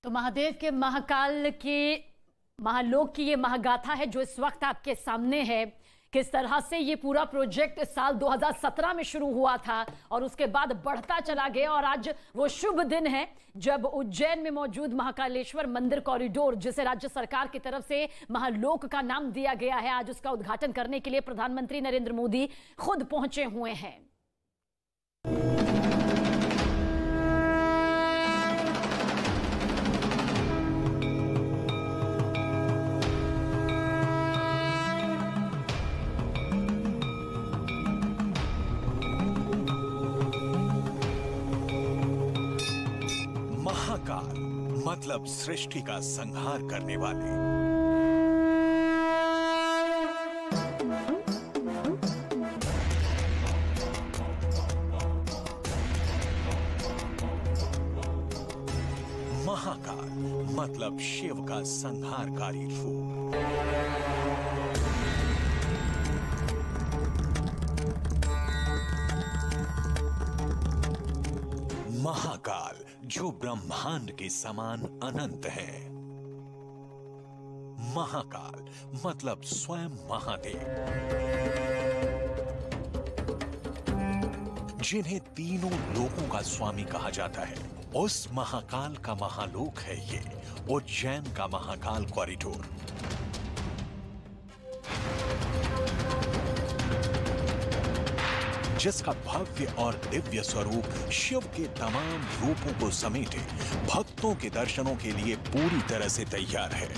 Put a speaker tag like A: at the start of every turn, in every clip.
A: तो महादेव के महाकाल के महालोक की ये महागाथा है जो इस वक्त आपके सामने है। किस तरह से ये पूरा प्रोजेक्ट साल 2017 में शुरू हुआ था और उसके बाद बढ़ता चला गया और आज वो शुभ दिन है जब उज्जैन में मौजूद महाकालेश्वर मंदिर कॉरिडोर, जिसे राज्य सरकार की तरफ से महालोक का नाम दिया गया है, आज उसका उद्घाटन करने के लिए प्रधानमंत्री नरेंद्र मोदी खुद पहुंचे हुए हैं।
B: महाकाल मतलब सृष्टि का संहार करने वाले। महाकाल मतलब शिव का संहारकारी रूप। महाकाल जो ब्रह्मांड के समान अनंत है। महाकाल मतलब स्वयं महादेव, जिन्हें तीनों लोकों का स्वामी कहा जाता है। उस महाकाल का महालोक है ये उज्जैन का महाकाल कॉरिडोर। जिसका भव्य और दिव्य स्वरूप शिव के तमाम रूपों को समेटे भक्तों के दर्शनों के लिए पूरी तरह से तैयार है।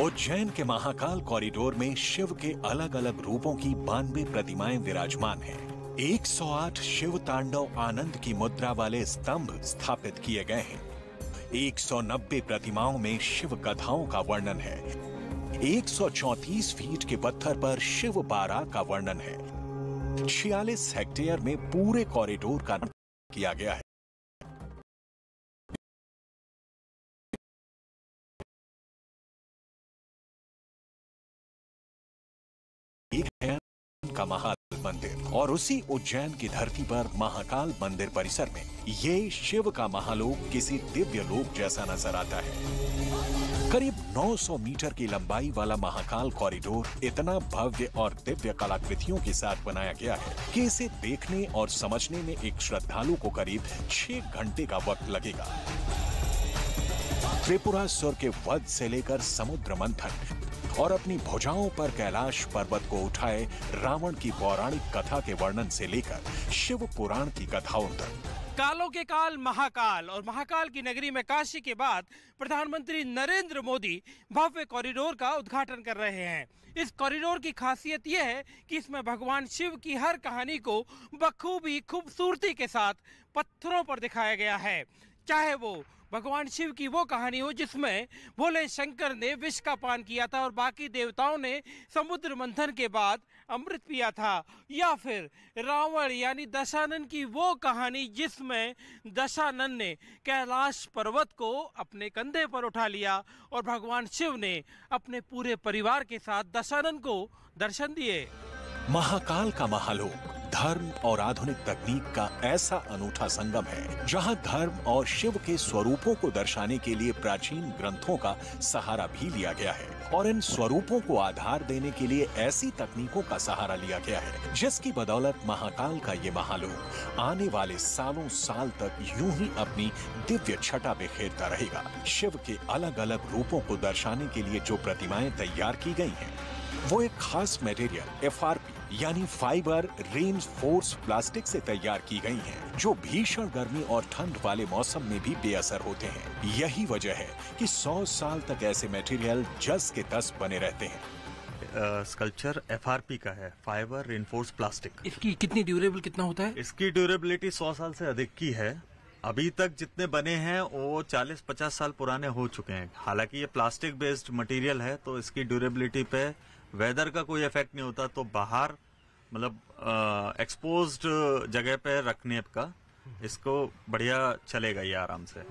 B: उज्जैन के महाकाल कॉरिडोर में शिव के अलग अलग रूपों की 92 प्रतिमाएं विराजमान हैं। 108 शिव तांडव आनंद की मुद्रा वाले स्तंभ स्थापित किए गए हैं। 190 प्रतिमाओं में शिव कथाओं का वर्णन है। 134 फीट के पत्थर पर शिव बारात का वर्णन है। 46 हेक्टेयर में पूरे कॉरिडोर का निर्माण किया गया है। एक है का महाकाल मंदिर और उसी उज्जैन की धरती पर महाकाल मंदिर परिसर में ये शिव का महालोक किसी दिव्य लोक जैसा नजर आता है। करीब 900 मीटर की लंबाई वाला महाकाल कॉरिडोर इतना भव्य और दिव्य कलाकृतियों के साथ बनाया गया है कि इसे देखने और समझने में एक श्रद्धालु को करीब 6 घंटे का वक्त लगेगा। त्रिपुरासुर के वध से लेकर समुद्र मंथन और अपनी भुजाओं पर कैलाश पर्वत को उठाए रावण की पौराणिक कथा के वर्णन से लेकर शिव पुराण की कथाओं तक,
C: कालों के काल महाकाल और महाकाल की नगरी में काशी के बाद प्रधानमंत्री नरेंद्र मोदी भव्य कॉरिडोर का उद्घाटन कर रहे हैं। इस कॉरिडोर की खासियत यह है कि इसमें भगवान शिव की हर कहानी को बखूबी खूबसूरती के साथ पत्थरों पर दिखाया गया है। चाहे वो भगवान शिव की वो कहानी हो जिसमें भोले शंकर ने विष का पान किया था और बाकी देवताओं ने समुद्र मंथन के बाद अमृत पिया था, या फिर रावण यानी दशानन की वो कहानी जिसमें दशानन ने कैलाश पर्वत को अपने कंधे पर उठा लिया और भगवान शिव ने अपने पूरे परिवार के साथ दशानन को दर्शन दिए।
B: महाकाल का महालोक धर्म और आधुनिक तकनीक का ऐसा अनूठा संगम है जहां धर्म और शिव के स्वरूपों को दर्शाने के लिए प्राचीन ग्रंथों का सहारा भी लिया गया है और इन स्वरूपों को आधार देने के लिए ऐसी तकनीकों का सहारा लिया गया है जिसकी बदौलत महाकाल का ये महालोक आने वाले सालों साल तक यूं ही अपनी दिव्य छटा बिखेरता रहेगा। शिव के अलग अलग रूपों को दर्शाने के लिए जो प्रतिमाएं तैयार की गई हैं वो एक खास मटेरियल FRP यानी फाइबर रेनफोर्स प्लास्टिक से तैयार की गई हैं, जो भीषण गर्मी और ठंड वाले मौसम में भी बेअसर होते हैं। यही वजह है कि 100 साल तक ऐसे मटेरियल जस के तस बने रहते हैं।
D: स्कल्पचर FRP का है, फाइबर रेनफोर्स प्लास्टिक।
C: इसकी कितनी ड्यूरेबल कितना होता है?
D: इसकी ड्यूरेबिलिटी 100 साल से अधिक की है। अभी तक जितने बने हैं वो 40-50 साल पुराने हो चुके हैं। हालांकि ये प्लास्टिक बेस्ड मटेरियल है तो इसकी ड्यूरेबिलिटी पे वेदर का कोई इफेक्ट नहीं होता, तो बाहर मतलब एक्सपोज्ड जगह पे रखने का इसको बढ़िया चलेगा ये आराम से।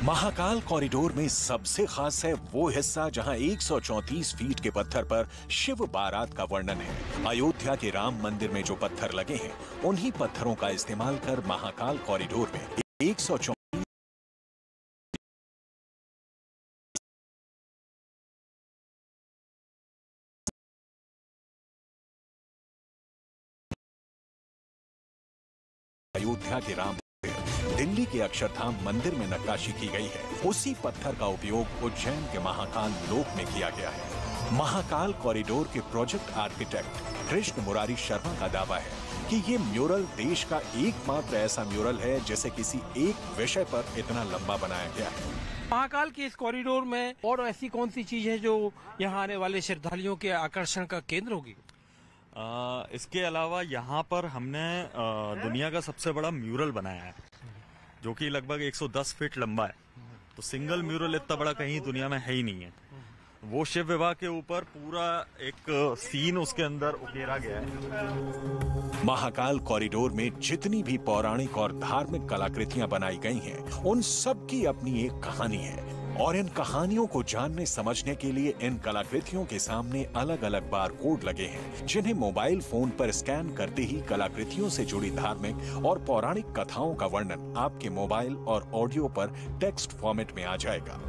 B: महाकाल कॉरिडोर में सबसे खास है वो हिस्सा जहां 134 फीट के पत्थर पर शिव बारात का वर्णन है। अयोध्या के राम मंदिर में जो पत्थर लगे हैं उन्हीं पत्थरों का इस्तेमाल कर महाकाल कॉरिडोर में 134 अयोध्या के राम मंदिर, दिल्ली के अक्षरधाम मंदिर में नक्काशी की गई है, उसी पत्थर का उपयोग उज्जैन के महाकाल लोक में किया गया है। महाकाल कॉरिडोर के प्रोजेक्ट आर्किटेक्ट कृष्ण मुरारी शर्मा का दावा है कि ये म्यूरल देश का एकमात्र ऐसा म्यूरल है जिसे किसी एक विषय पर इतना लंबा बनाया गया है।
C: महाकाल के इस कॉरिडोर में और ऐसी कौन सी चीज है जो यहाँ आने वाले श्रद्धालुओं के आकर्षण का केंद्र होगी?
D: इसके अलावा यहाँ पर हमने दुनिया का सबसे बड़ा म्यूरल बनाया है, जो कि लगभग 110 फीट लंबा है। तो सिंगल म्यूरल इतना बड़ा कहीं दुनिया में है ही नहीं है। वो शिव विवाह के ऊपर पूरा एक सीन उसके अंदर उकेरा गया है।
B: महाकाल कॉरिडोर में जितनी भी पौराणिक और धार्मिक कलाकृतियां बनाई गई हैं, उन सब की अपनी एक कहानी है और इन कहानियों को जानने समझने के लिए इन कलाकृतियों के सामने अलग अलग बार कोड लगे हैं, जिन्हें मोबाइल फोन पर स्कैन करते ही कलाकृतियों से जुड़ी धार्मिक और पौराणिक कथाओं का वर्णन आपके मोबाइल और ऑडियो पर टेक्स्ट फॉर्मेट में आ जाएगा।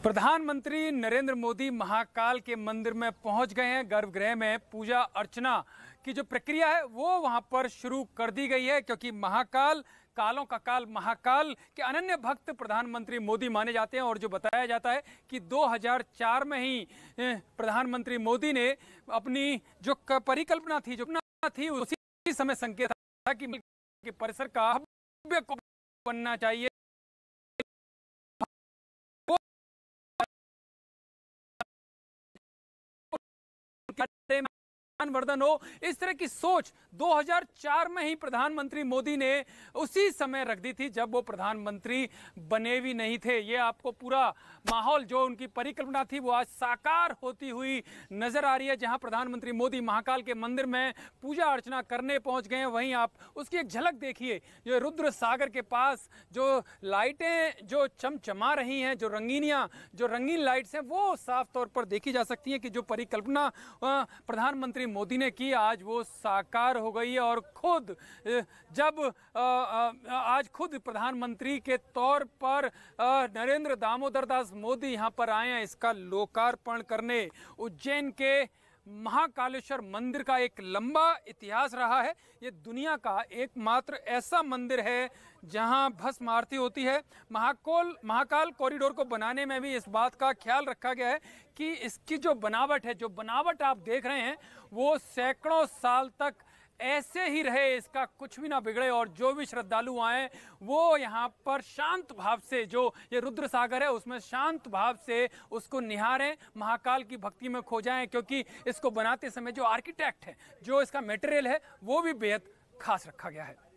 E: प्रधानमंत्री नरेंद्र मोदी महाकाल के मंदिर में पहुंच गए हैं। गर्भगृह में पूजा अर्चना की जो प्रक्रिया है वो वहां पर शुरू कर दी गई है, क्योंकि महाकाल, कालों का काल महाकाल के अनन्य भक्त प्रधानमंत्री मोदी माने जाते हैं। और जो बताया जाता है कि 2004 में ही प्रधानमंत्री मोदी ने अपनी जो परिकल्पना थी उसी समय संकेत था कि परिसर का भव्य को बनना चाहिए, वर्धन हो। इस तरह की सोच 2004 में ही प्रधानमंत्री मोदी ने उसी समय रख दी थी जब वो प्रधानमंत्री बने भी नहीं थे। ये आपको पूरा माहौल जो उनकी परिकल्पना थी वो आज साकार होती हुई नजर आ रही है। जहां प्रधानमंत्री मोदी महाकाल के मंदिर में पूजा अर्चना करने पहुंच गए हैं, वहीं आप उसकी एक झलक देखिए। जो रुद्र सागर के पास जो लाइटें जो चमचमा रही हैं, जो रंगीन लाइट्स हैं, वो साफ तौर पर देखी जा सकती हैं कि जो परिकल्पना प्रधानमंत्री मोदी ने की आज वो साकार हो गई है। और खुद जब आज खुद प्रधानमंत्री के तौर पर नरेंद्र दामोदर दास मोदी यहाँ पर आए हैं इसका लोकार्पण करने। उज्जैन के महाकालेश्वर मंदिर का एक लंबा इतिहास रहा है। ये दुनिया का एकमात्र ऐसा मंदिर है जहां भस्म आरती होती है। महाकाल कॉरिडोर को बनाने में भी इस बात का ख्याल रखा गया है कि इसकी जो बनावट है, जो बनावट आप देख रहे हैं, वो सैकड़ों साल तक ऐसे ही रहे, इसका कुछ भी ना बिगड़े। और जो भी श्रद्धालु आए वो यहाँ पर शांत भाव से, जो ये रुद्र सागर है उसमें शांत भाव से उसको निहारें, महाकाल की भक्ति में खो जाएं, क्योंकि इसको बनाते समय जो आर्किटेक्ट है, जो इसका मटेरियल है, वो भी बेहद खास रखा गया है।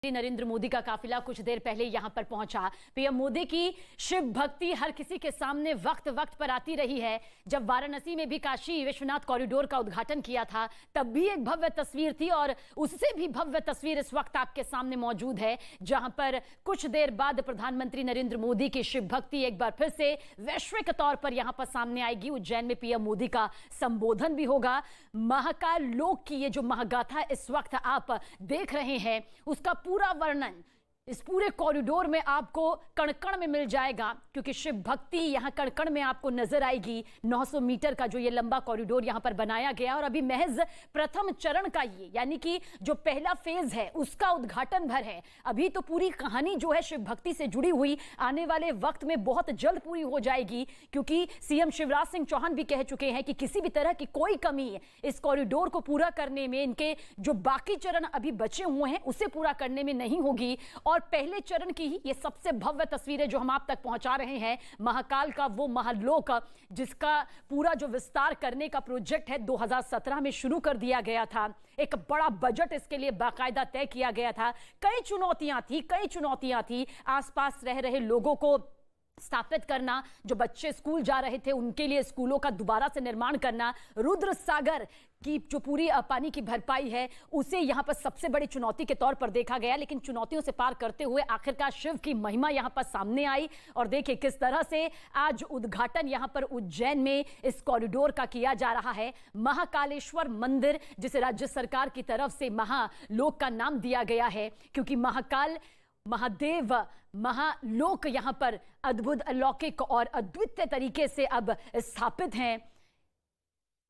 A: नरेंद्र मोदी का काफिला कुछ देर पहले यहां पर पहुंचा। पीएम मोदी की शिव भक्ति हर किसी के सामने वक्त वक्त पर आती रही है। जब वाराणसी में भी काशी विश्वनाथ कॉरिडोर का उद्घाटन किया था तब भी एक भव्य तस्वीर थी, और उससे भी भव्य तस्वीर इस वक्त आपके सामने मौजूद है, जहां पर कुछ देर बाद प्रधानमंत्री नरेंद्र मोदी की शिव भक्ति एक बार फिर से वैश्विक तौर पर यहां पर सामने आएगी। उज्जैन में पीएम मोदी का संबोधन भी होगा। महाकाल लोक की ये जो महागाथा इस वक्त आप देख रहे हैं, उसका पूरा वर्णन इस पूरे कॉरिडोर में आपको कण-कण में मिल जाएगा, क्योंकि शिव भक्ति यहां कण-कण में आपको नजर आएगी। 900 मीटर का जो ये लंबा कॉरिडोर यहां पर बनाया गया, और अभी महज प्रथम चरण का ये, यानी कि जो पहला फेज है उसका उद्घाटन भर है। अभी तो पूरी कहानी जो है शिव भक्ति से जुड़ी हुई आने वाले वक्त में बहुत जल्द पूरी हो जाएगी, क्योंकि सीएम शिवराज सिंह चौहान भी कह चुके हैं कि किसी भी तरह की कोई कमी इस कॉरिडोर को पूरा करने में, इनके जो बाकी चरण अभी बचे हुए हैं उसे पूरा करने में नहीं होगी। और पहले चरण की ही ये सबसे भव्य तस्वीरें जो हम आप तक पहुंचा रहे हैं, महाकाल का वो महालोक जिसका पूरा जो विस्तार करने का प्रोजेक्ट है 2017 में शुरू कर दिया गया था। एक बड़ा बजट इसके लिए बाकायदा तय किया गया था। कई चुनौतियां थी आसपास रह रहे लोगों को स्थापित करना, जो बच्चे स्कूल जा रहे थे उनके लिए स्कूलों का दोबारा से निर्माण करना, रुद्र सागर की जो पूरी पानी की भरपाई है उसे यहां पर सबसे बड़ी चुनौती के तौर पर देखा गया। लेकिन चुनौतियों से पार करते हुए आखिरकार शिव की महिमा यहां पर सामने आई। और देखिए किस तरह से आज उद्घाटन यहां पर उज्जैन में इस कॉरिडोर का किया जा रहा है। महाकालेश्वर मंदिर, जिसे राज्य सरकार की तरफ से महालोक का नाम दिया गया है, क्योंकि महाकाल महादेव महालोक यहां पर अद्भुत, अलौकिक और अद्वितीय तरीके से अब स्थापित हैं।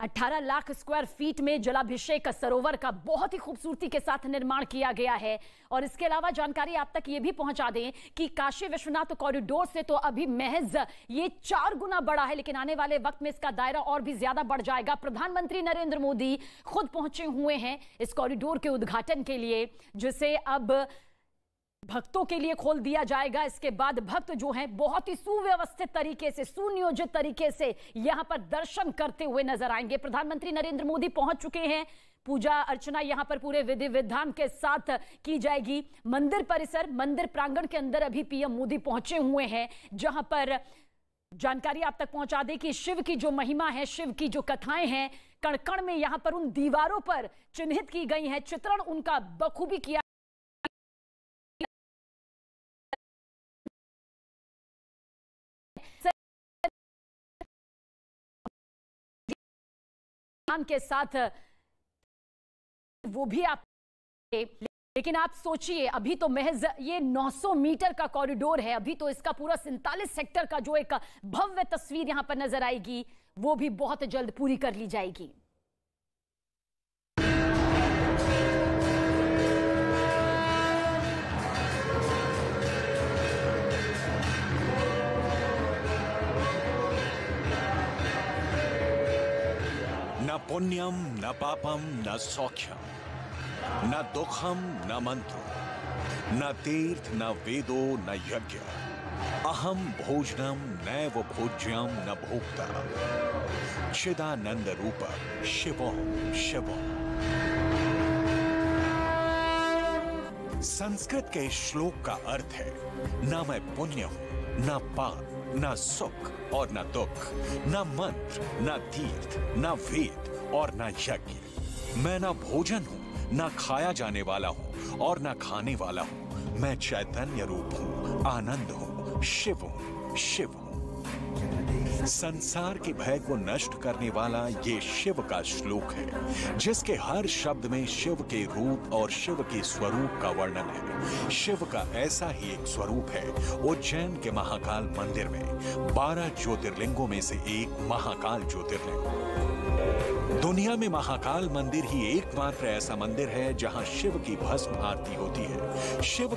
A: 18 लाख स्क्वायर फीट में जलाभिषेक सरोवर का बहुत ही खूबसूरती के साथ निर्माण किया गया है। और इसके अलावा जानकारी आप तक ये भी पहुंचा दें कि काशी विश्वनाथ कॉरिडोर से तो अभी महज ये 4 गुना बड़ा है, लेकिन आने वाले वक्त में इसका दायरा और भी ज्यादा बढ़ जाएगा। प्रधानमंत्री नरेंद्र मोदी खुद पहुंचे हुए हैं इस कॉरिडोर के उद्घाटन के लिए, जिसे अब भक्तों के लिए खोल दिया जाएगा। इसके बाद भक्त जो हैं बहुत ही सुव्यवस्थित तरीके से, सुनियोजित तरीके से यहां पर दर्शन करते हुए नजर आएंगे। प्रधानमंत्री नरेंद्र मोदी पहुंच चुके हैं। पूजा अर्चना यहां पर पूरे विधि विधान के साथ की जाएगी। मंदिर परिसर, मंदिर प्रांगण के अंदर अभी पीएम मोदी पहुंचे हुए हैं, जहां पर जानकारी आप तक पहुंचा दें कि शिव की जो महिमा है, शिव की जो कथाएं हैं, कण कण में यहां पर उन दीवारों पर चिन्हित की गई है, चित्रण उनका बखूबी किया के साथ वो भी आप। लेकिन आप सोचिए, अभी तो महज ये 900 मीटर का कॉरिडोर है, अभी तो इसका पूरा 47 सेक्टर का जो एक भव्य तस्वीर यहां पर नजर आएगी वो भी बहुत जल्द पूरी कर ली जाएगी।
B: न पुण्यम न पापम न सौख्यम, न दुखम न मंत्र, न तीर्थ न वेदो न यज्ञ, अहम भोजनम नैव भोज्यम न भोक्ता, चिदानंद रूप शिवोम शिवोम। संस्कृत के इस श्लोक का अर्थ है, न मैं पुण्य हूं, न पाप, न सुख और न दुख, न मंत्र, न तीर्थ, न वेद और न यज्ञ। मैं न भोजन हूं, न खाया जाने वाला हूं और न खाने वाला हूं। मैं चैतन्य रूप हूं, आनंद हूं, शिव हूं, शिव हूं। संसार के भय को नष्ट करने वाला ये शिव का श्लोक है, जिसके हर शब्द में शिव के रूप और शिव के स्वरूप का वर्णन है। शिव का ऐसा ही एक स्वरूप है उज्जैन के महाकाल मंदिर में, 12 ज्योतिर्लिंगों में से एक महाकाल ज्योतिर्लिंग। दुनिया में महाकाल मंदिर ही एकमात्र ऐसा मंदिर है जहां शिव की भस्म आरती होती है। शिव